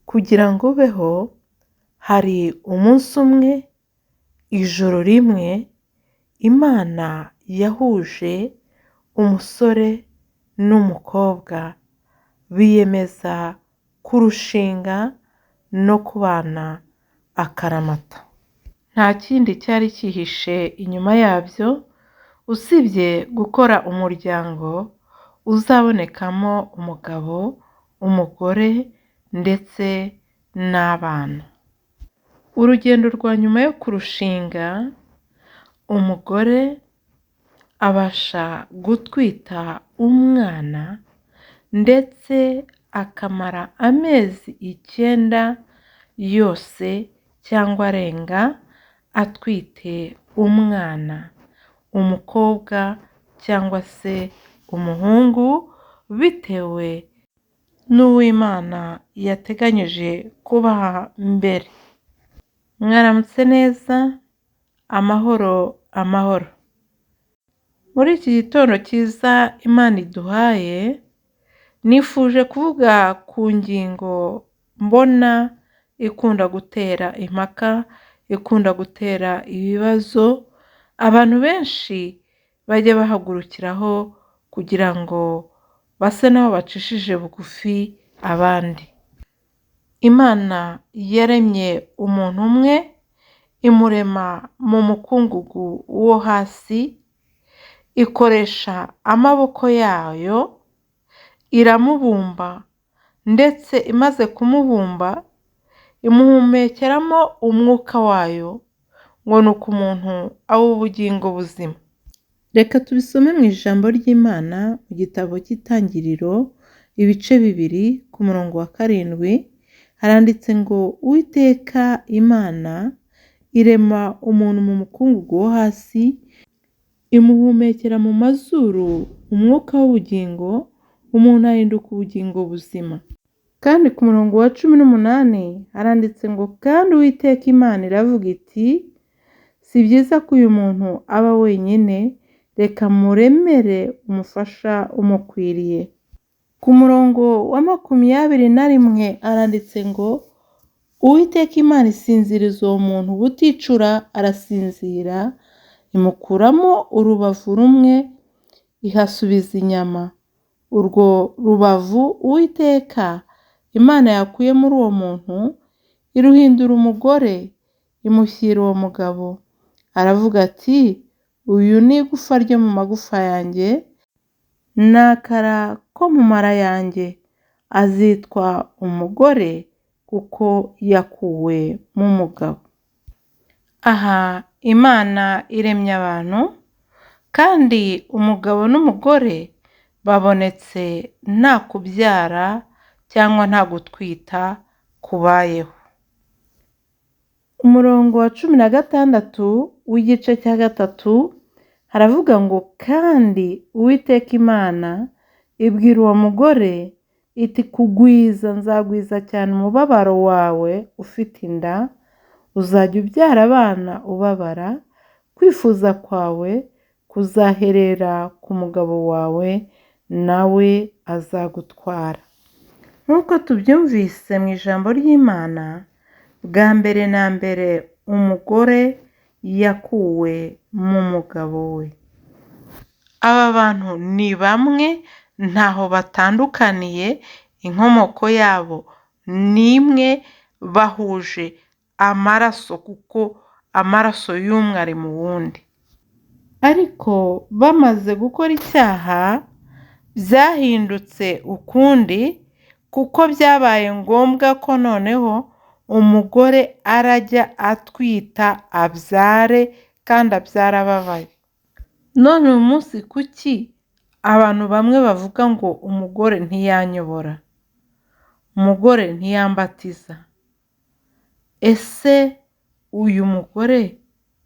kugira ngo ubeho hari umunsi umwe, ijoro rimwe, Imana yahuje umusore n'umukobwa biyemeza kurushinga no kubana akaramata. Nta kindi cyari cyihishe inyuma yabyo usibye gukora umuryango uzabonekamo umugabo, umugore ndetse n'abana. Urugendo rwa nyuma yo kurushinga, umugore abasha gutwita umwana ndetse akamara amezi 9 yose cyangwa arenga atwite umwana, umukobwa cyangwa se umuhungu, bitewe n'uw'Imana yateganyije kubaha mbere. Mwaramutse neza, amahoro amahoro. Muri iki gitondo cyiza Imana iduhaye, nifuje kuvuga ku ngingo mbona ikunda gutera impaka, ikunda gutera ibibazo, abantu benshi bajya bahagurukiraho kugira ngo base n'aho bacishije bugufi abandi. Imana yaremye umuntu umwe, imurema mu mukungugu wo hasi, ikoresha amaboko yayo, iramubumba ndetse imaze kumubumba imuhumekeramo umwuka wayo ngo nuko umuntu aba ubugingo buzima. Reka tubisome mu ijambo ry'Imana mu gitabo cy'Itangiriro ibice 2 ku murongo wa 7, haranditse ngo Uwiteka Imana irema umuntu mu mukungugu wo hasi, imuhumekera mu mazuru umwuka w'ubugingo, umuntu ahinduka ubugingo buzima. Kandi ku murongo wa 18 haranditse ngo kandi Uwiteka Imana iravuga iti si byiza ko uyu muntu aba wenyine, reka muremere umufasha umukwiriye. Ku murongo wa 21 haranditse ngo Uwiteka Imana isinziriza uwo muntu buticura, arasinzira, imukuramo urubavu rumwe, ihasubiza inyama. Urwo rubavu Uwiteka Imana yakuye muri uwo muntu iruhindura umugore, imushyira uwo mugabo. Aravuga ati uyu ni igufa ryo mu magufa yanjye, n'akara ko mu mara yanjye, azitwa umugore kuko yakuwe mu mugabo. Aha Imana iremye abantu, kandi umugabo n'umugore babonetse nta kubyara cyangwa nta gutwita kubayeho. Umurongo wa 16 w'igice cya 3 haravuga ngo kandi Uwiteka Imana ibwira uwo mugore iti kugwiza nzagwiza cyane umubabaro wawe ufite inda, uzajya ubyara abana ubabara, kwifuza kwawe kuzaherera ku mugabo wawe, nawe azagutwara. Nk'uko tubyumvise mu ijambo ry'Imana, bwa mbere na mbere umugore yakuwe mu mugabo we. Aba bantu ni bamwe, ntaho batandukaniye, inkomoko yabo ni imwe, bahuje amaraso kuko amaraso y'umwe ari mu wundi. Ariko bamaze gukora icyaha byahindutse ukundi, kuko byabaye ngombwa ko noneho umugore arajya atwita abyare, kandi abyara ababaye. None uyu munsi kuki abantu bamwe bavuga ngo umugore ntiyanyobora, umugore ntiyambatiza? Ese uyu mugore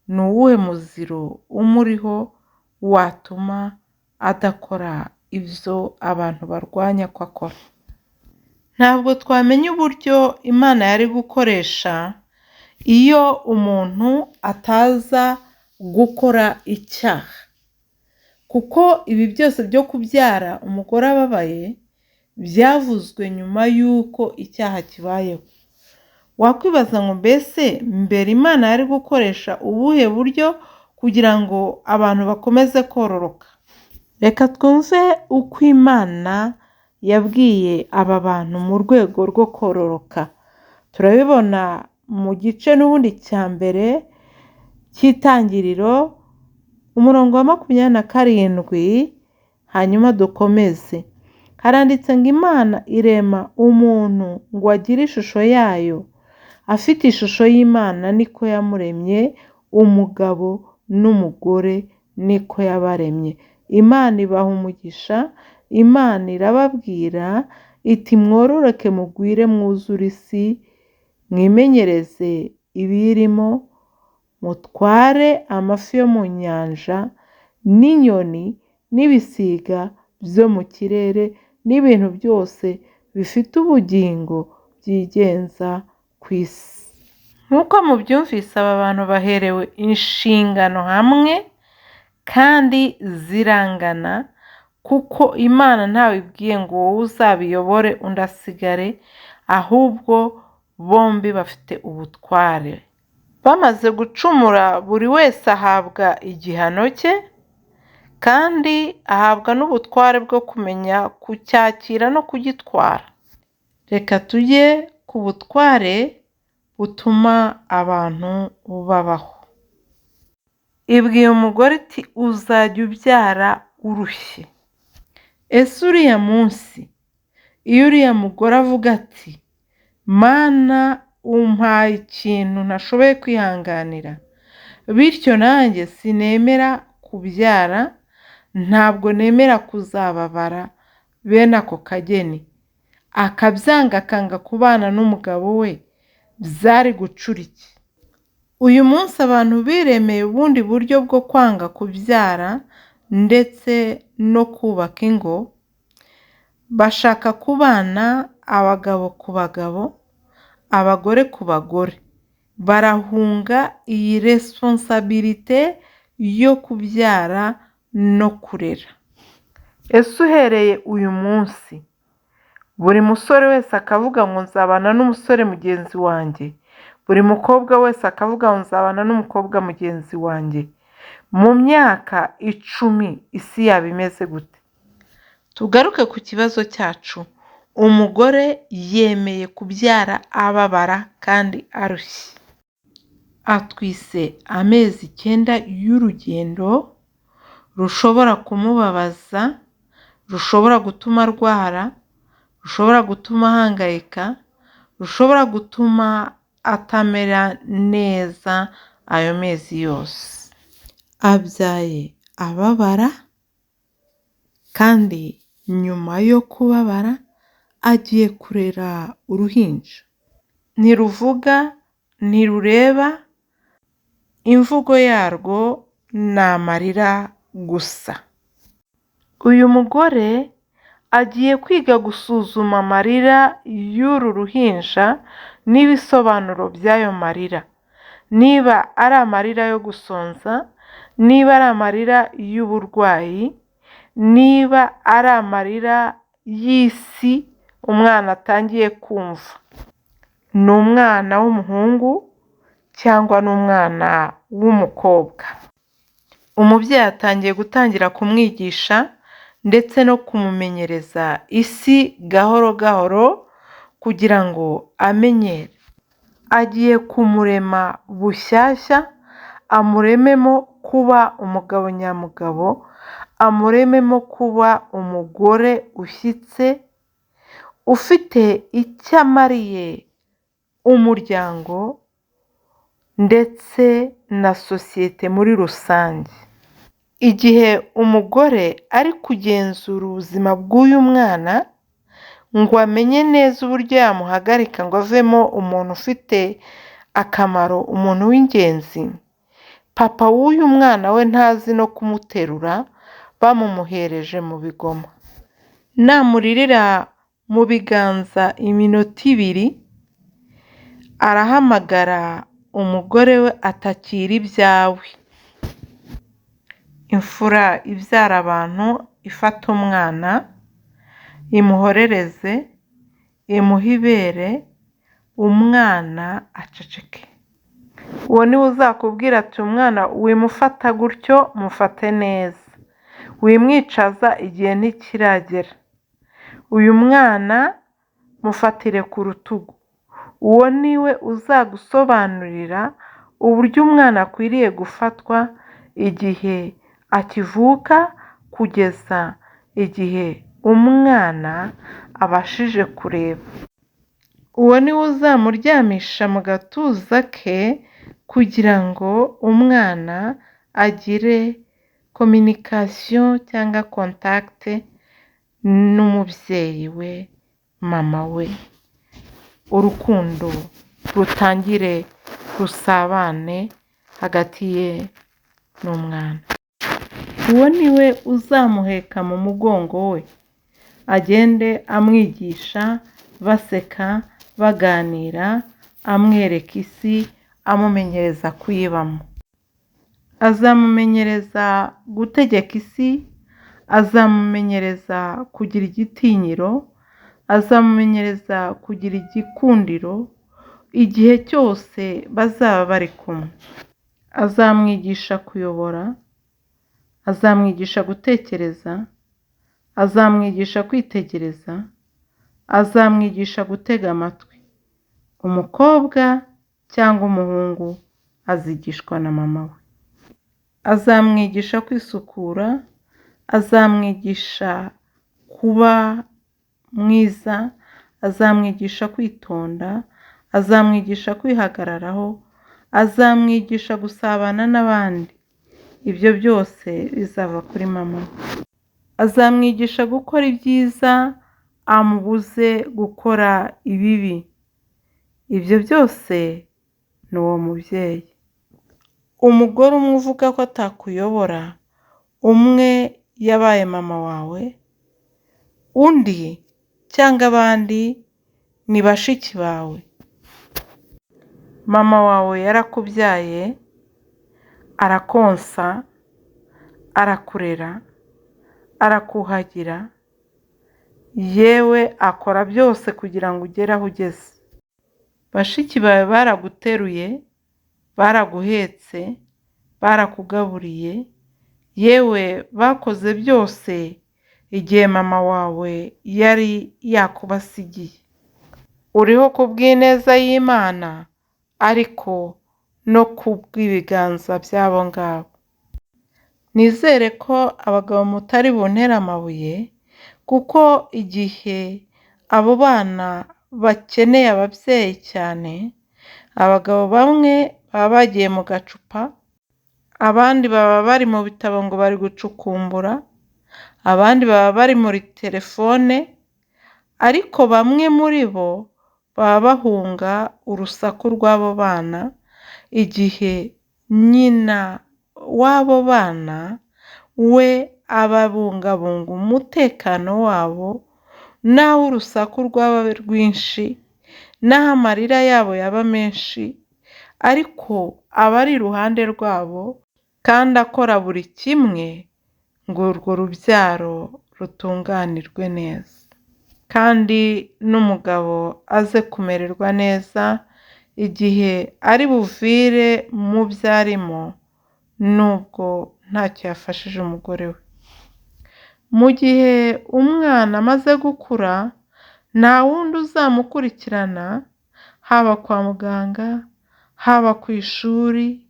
ni uwuhe muziro umuriho watuma adakora ibyo abantu barwanya ko akora? Ntabwo twamenya uburyo Imana yari gukoresha iyo umuntu ataza gukora icyaha, kuko ibi byose byo kubyara umugore ababaye byavuzwe nyuma y'uko icyaha kibayeho. Wakwibaza ngo mbese mbere Imana yari gukoresha ubuhe buryo kugira ngo abantu bakomeze kororoka? Reka twumve uko Imana yabwiye aba bantu mu rwego rwo kororoka. Turabibona mu gice n'ubundi cya mbere cy'Itangiriro, umurongo wa 27, hanyuma dukomeze. Haranditse ngo Imana irema umuntu ngo agire ishusho yayo, afite ishusho y'Imana niko yamuremye, umugabo n'umugore niko yabaremye. Imana ibaha umugisha. Imana irababwira iti mwororoke mugwire mwuzure isi, mwimenyereze ibiyirimo, mutware amafi yo mu nyanja n'inyoni n'ibisiga byo mu kirere n'ibintu byose bifite ubugingo byigenza ku isi. Nk'uko mubyumvise, aba bantu baherewe inshingano hamwe kandi zirangana, kuko Imana ntawe ibwiye ngo wowe uzabiyobore undi asigare, ahubwo bombi bafite ubutware. Bamaze gucumura, buri wese ahabwa igihano cye kandi ahabwa n'ubutware bwo kumenya kucyakira no kugitwara. Reka tujye ku butware butuma abantu babaho. Ibwiye umugore iti uzajya ubyara urushye. Ese uriya munsi iyo uriya mugore avuga ati Mana umpaye ikintu ntashoboye kwihanganira, bityo nanjye sinemera kubyara, ntabwo nemera kuzababara bene ako kageni, akabyanga akanga kubana n'umugabo we, byari gucura iki? Uyu munsi abantu biremeye ubundi buryo bwo kwanga kubyara ndetse no kubaka ingo. Bashaka kubana abagabo ku bagabo, abagore ku bagore. Barahunga iyi responsabilité yo kubyara no kurera. Ese uhereye uyu munsi buri musore wese akavuga ngo nzabana n'umusore mugenzi wanjye, buri mukobwa wese akavuga ngo nzabana n'umukobwa mugenzi wanjye, mu myaka 10 isi yaba imeze gute? Tugaruke ku kibazo cyacu. Umugore yemeye kubyara ababara kandi arushye. Atwise amezi 9 y'urugendo rushobora kumubabaza, rushobora gutuma arwara, rushobora gutuma ahangayika, rushobora gutuma atamera neza ayo mezi yose. Abyaye ababara kandi nyuma yo kubabara agiye kurera uruhinja. Ntiruvuga, ntirureba, imvugo yarwo ni amarira gusa. Uyu mugore agiye kwiga gusuzuma amarira y'uru ruhinja n'ibisobanuro by'ayo marira. Niba ari amarira yo gusonza, niba ari amarira y'uburwayi, niba ari amarira y'isi umwana atangiye kumva. Ni umwana w'umuhungu cyangwa n'umwana w'umukobwa. Umubyeyi atangiye gutangira kumwigisha ndetse no kumumenyereza isi gahoro gahoro kugira ngo amenyere. Agiye kumurema bushyashya, amurememo kuba umugabo nyamugabo, amurememo kuba umugore ushyitse, ufite icyo amariye umuryango ndetse na sosiyete muri rusange. Igihe umugore ari kugenzura ubuzima bw'uyu mwana ngo amenye neza uburyo yamuhagarika ngo avemo umuntu ufite akamaro, umuntu w'ingenzi, papa w'uyu mwana we ntazi no kumuterura, bamumuhereje mu bigoma. Namuririra mu biganza iminota 2, arahamagara umugore we atakira ibyawe. Imfura ibyara abantu ifata umwana, imuhorereze, imuhe ibere, umwana aceceke. Uwo niwe uzakubwira ati umwana wimufata gutyo, mufate neza, wimwicaza igihe ntikiragera, uyu mwana mufatire ku rutugu. Uwo niwe uzagusobanurira uburyo umwana akwiriye gufatwa igihe akivuka kugeza igihe umwana abashije kureba. Uwo niwe uzamuryamisha mu gatuza ke kugira ngo umwana agire communication cyangwa contact n'umubyeyi we, mama we, urukundo rutangire rusabane hagati ye n'umwana. Uwo niwe uzamuheka mu mugongo we, agende amwigisha, baseka, baganira, amwereka isi, amumenyereza kuyibamo. Azamumenyereza gutegeka isi, azamumenyereza kugira igitinyiro, azamumenyereza kugira igikundiro igihe cyose bazaba bari kumwe. Azamwigisha kuyobora, azamwigisha gutekereza, azamwigisha kwitegereza, azamwigisha gutega amatwi. Umukobwa cyangwa umuhungu azigishwa na mama we. Azamwigisha kwisukura, azamwigisha kuba mwiza, azamwigisha kwitonda, azamwigisha kwihagararaho, azamwigisha gusabana n'abandi. Ibyo byose bizava kuri mama we. Azamwigisha gukora ibyiza, amubuze gukora ibibi. Ibyo byose ni uwo mubyeyi. Umugore umwe uvuga ko atakuyobora, umwe yabaye mama wawe, undi cyangwa abandi ni bashiki bawe. Mama wawe yarakubyaye, arakonsa, arakurera, arakuhagira, yewe akora byose kugira ngo ugere aho ugeze. Bashiki bawe baraguteruye, baraguhetse, barakugaburiye, yewe bakoze byose igihe mama wawe yari yakubasigiye. Uriho kubw'ineza y'Imana ariko no kubw'ibiganza by'abo ngabo. Nizere ko abagabo mutari buntere amabuye, kuko igihe abo bana bakeneye ababyeyi cyane, abagabo bamwe baba bagiye mu gacupa, abandi baba bari mu bitabo ngo bari gucukumbura, abandi baba bari muri telefone, ariko bamwe muri bo baba bahunga urusaku rw'abo bana igihe nyina w'abo bana we aba abungabunga umutekano wabo, naho urusaku rwaba rwinshi, naho amarira yabo yaba menshi, ariko aba ari iruhande rwabo kandi akora buri kimwe ngo urwo rubyaro rutunganirwe neza. Kandi n'umugabo aze kumererwa neza igihe ari buvire mu byo arimo, nubwo ntacyo yafashije umugore we. Mu gihe umwana amaze gukura, nta wundi uzamukurikirana, haba kwa muganga, haba ku ishuri,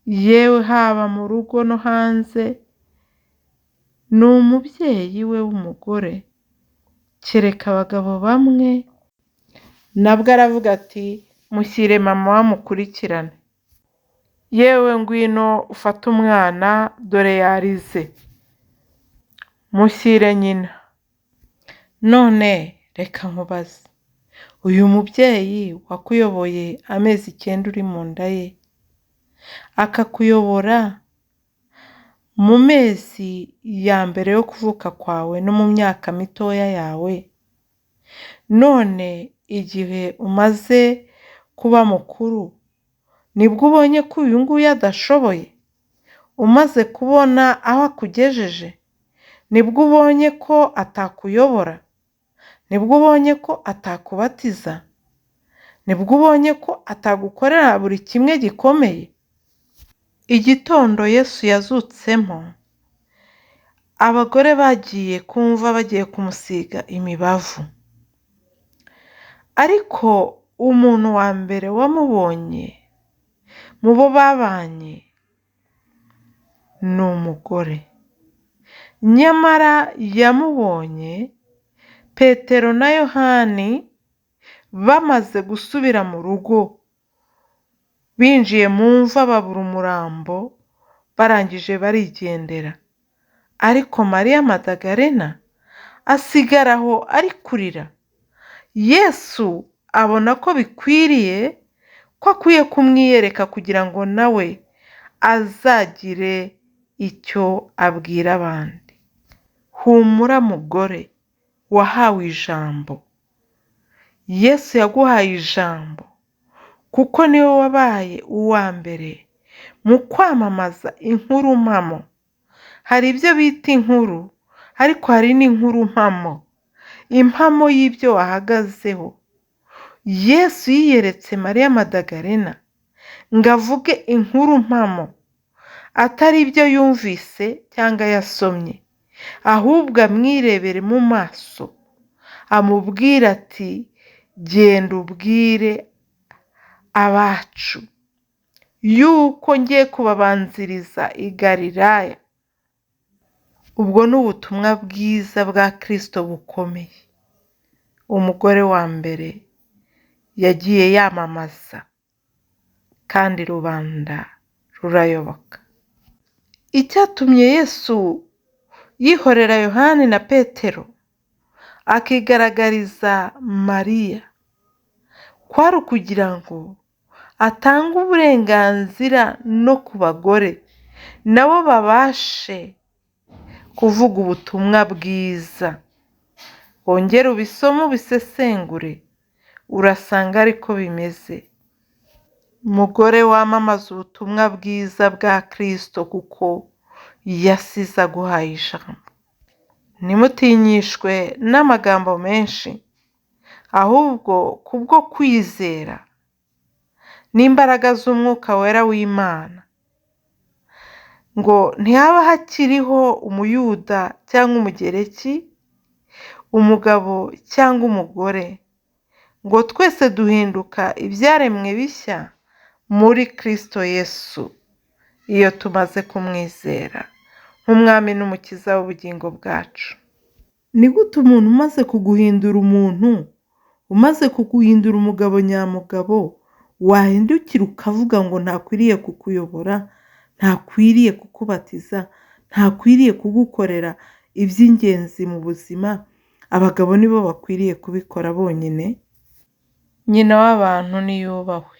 yewe haba mu rugo no hanze, ni umubyeyi we w'umugore. Kereka abagabo bamwe, nabwo aravuga ati mushyire mama wamukurikirane. Yewe ngwino ufate umwana dore yarize, mushyire nyina. None reka nkubaze, uyu mubyeyi wakuyoboye amezi 9 uri mu nda ye, akakuyobora mu mezi ya mbere yo kuvuka kwawe no mu myaka mitoya yawe, none igihe umaze kuba mukuru nibwo ubonye ko uyu nguyu adashoboye? Umaze kubona aho akugejeje nibwo ubonye ko atakuyobora? nibwo ubonye ko atakubatiza, nibwo ubonye ko atagukorera buri kimwe gikomeye. Igitondo Yesu yazutsemo, abagore bagiye kumva bagiye kumusiga imibavu, ariko umuntu wa mbere wamubonye mu bo babanye ni umugore. Nyamara yamubonye Petero na Yohani bamaze gusubira mu rugo, binjiye mu mva babura umurambo, barangije barigendera. Ariko Mariya Madagarena asigara aho ari kurira. Yesu abona ko bikwiriye ko akwiye kumwiyereka kugira ngo nawe azagire icyo abwira abandi. Humura mugore wahawe ijambo. Yesu yaguhaye ijambo kuko niwe wabaye uwa mbere mu kwamamaza inkuru mpamo. Hari ibyo bita inkuru, ariko hari n'inkuru mpamo, impamo y'ibyo wahagazeho. Yesu yiyeretse Mariya Madagarena ngo avuge inkuru mpamo, atari ibyo yumvise cyangwa yasomye, ahubwo amwirebere mu maso, amubwira ati genda ubwire abacu yuko ngiye kubabanziriza i Galilaya. Ubwo ni ubutumwa bwiza bwa Kristo bukomeye umugore wa mbere yagiye yamamaza, kandi rubanda rurayoboka. Icyatumye Yesu yihorera Yohani na Petero akigaragariza Mariya, kwari ukugira ngo atange uburenganzira no ku bagore nabo babashe kuvuga ubutumwa bwiza. Wongere ubisome ubisesengure, urasanga ariko bimeze. Mugore wamamaza ubutumwa bwiza bwa Kristo kuko yasize aguhaye ijambo. Ntimutinyishwe n'amagambo menshi, ahubwo kubwo kwizera n'imbaraga z'Umwuka Wera w'Imana, ngo ntihaba hakiriho umuyuda cyangwa umugereki, umugabo cyangwa umugore, ngo twese duhinduka ibyaremwe bishya muri Kristo Yesu iyo tumaze kumwizera nk'umwami n'umukiza w'ubugingo bwacu. Ni gute umuntu umaze kuguhindura umuntu, umaze kuguhindura umugabo nyamugabo, wahindukira ukavuga ngo ntakwiriye kukuyobora, ntakwiriye kukubatiza, ntakwiriye kugukorera iby'ingenzi mu buzima? Abagabo nibo bakwiriye kubikora bonyine. Nyina w'abantu niyubahwe.